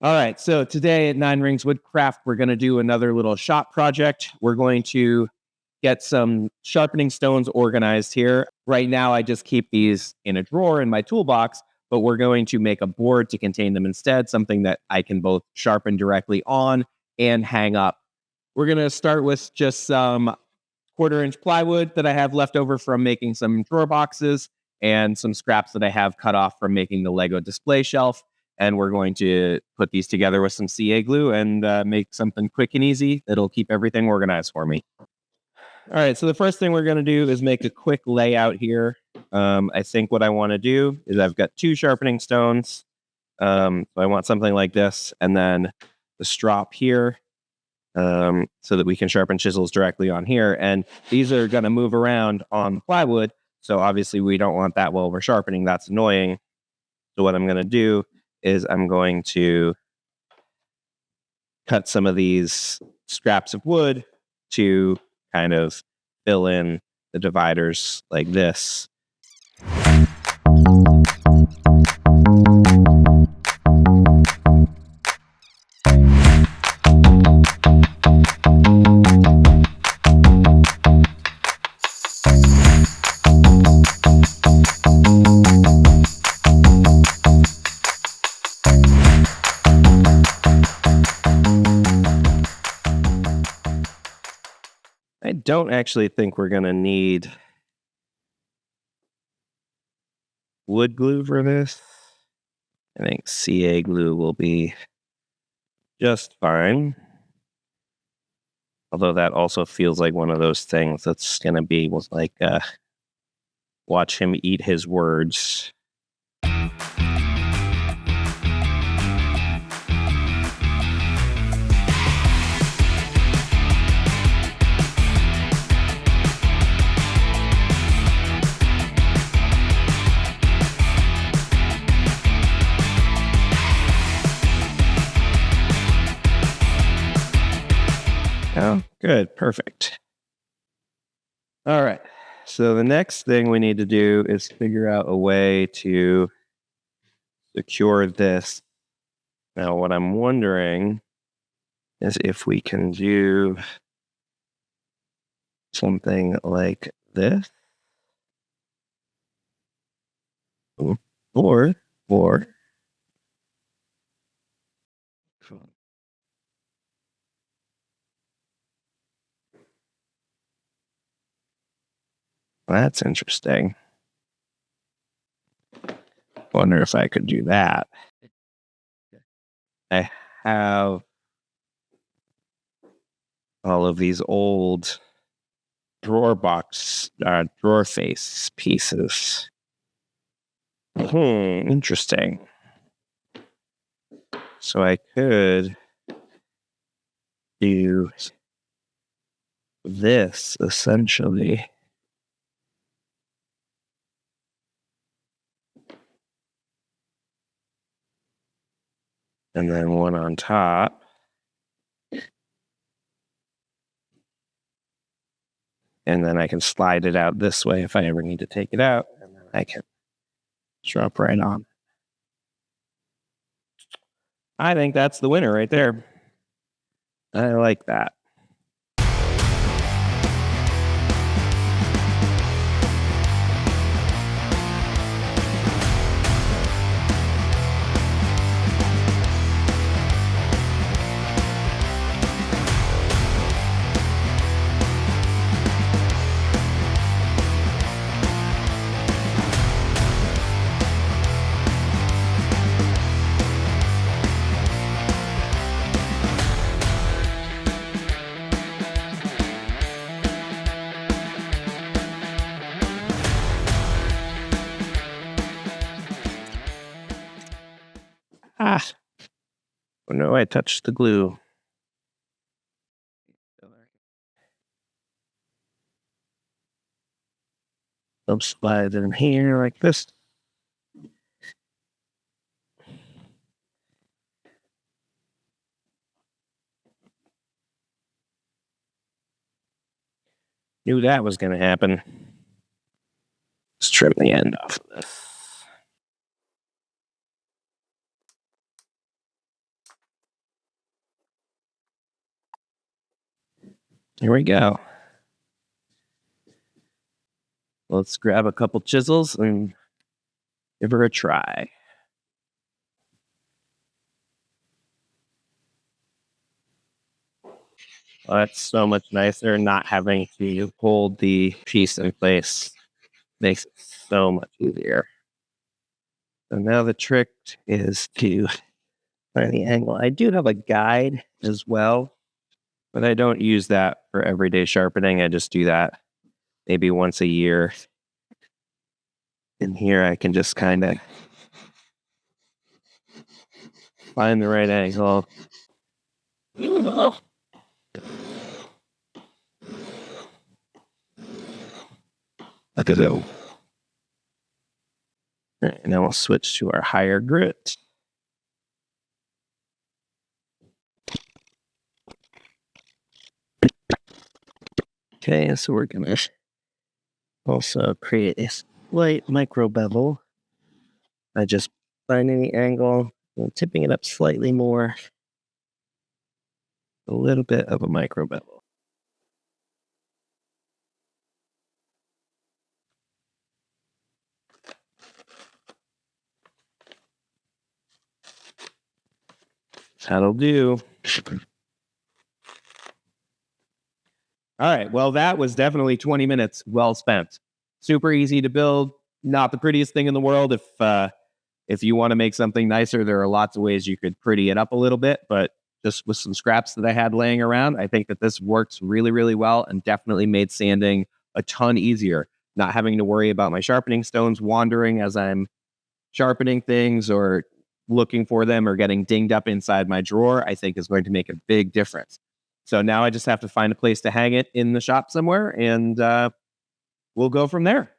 All right, so today at Nine Rings Woodcraft, we're going to do another little shop project. We're going to get some sharpening stones organized here. Right now, I just keep these in a drawer in my toolbox, but we're going to make a board to contain them instead, something that I can both sharpen directly on and hang up. We're going to start with just some 1/4-inch plywood that I have left over from making some drawer boxes and some scraps that I have cut off from making the Lego display shelf. And we're going to put these together with some CA glue and make something quick and easy that'll keep everything organized for me. All right, so the first thing we're going to do is make a quick layout here. I think what I want to do is I've got 2 sharpening stones. So I want something like this, and then the strop here, so that we can sharpen chisels directly on here. And these are going to move around on the plywood, so obviously we don't want that while we're sharpening. That's annoying. So what I'm going to do is I'm going to cut some of these scraps of wood to kind of fill in the dividers like this. I don't actually think we're going to need wood glue for this. I think CA glue will be just fine. Although that also feels like one of those things that's going to be like, watch him eat his words. Oh, good. Perfect. All right. So the next thing we need to do is figure out a way to secure this. Now, what I'm wondering is if we can do something like this. Or that's interesting. Wonder if I could do that. I have all of these old drawer face pieces. Interesting. So I could do this essentially. And then one on top. And then I can slide it out this way if I ever need to take it out. And then I can drop right on. I think that's the winner right there. I like that. Oh no, I touched the glue. I'll slide it in here like this. Knew that was going to happen. Let's trim the end off of this. Here we go. Let's grab a couple chisels and give her a try. Oh, that's so much nicer. Not having to hold the piece in place makes it so much easier. So now the trick is to find the angle. I do have a guide as well, but I don't use that for everyday sharpening. I just do that maybe once a year. And here I can just kind of find the right angle. Look at that. Right, and then we'll switch to our higher grit. Okay, so we're going to also create a slight micro bevel. I just find any angle, tipping it up slightly more. A little bit of a micro bevel. That'll do. All right. Well, that was definitely 20 minutes well spent. Super easy to build. Not the prettiest thing in the world. If you want to make something nicer, there are lots of ways you could pretty it up a little bit. But just with some scraps that I had laying around, I think that this works really, really well and definitely made sanding a ton easier. Not having to worry about my sharpening stones wandering as I'm sharpening things or looking for them or getting dinged up inside my drawer, I think is going to make a big difference. So now I just have to find a place to hang it in the shop somewhere, and we'll go from there.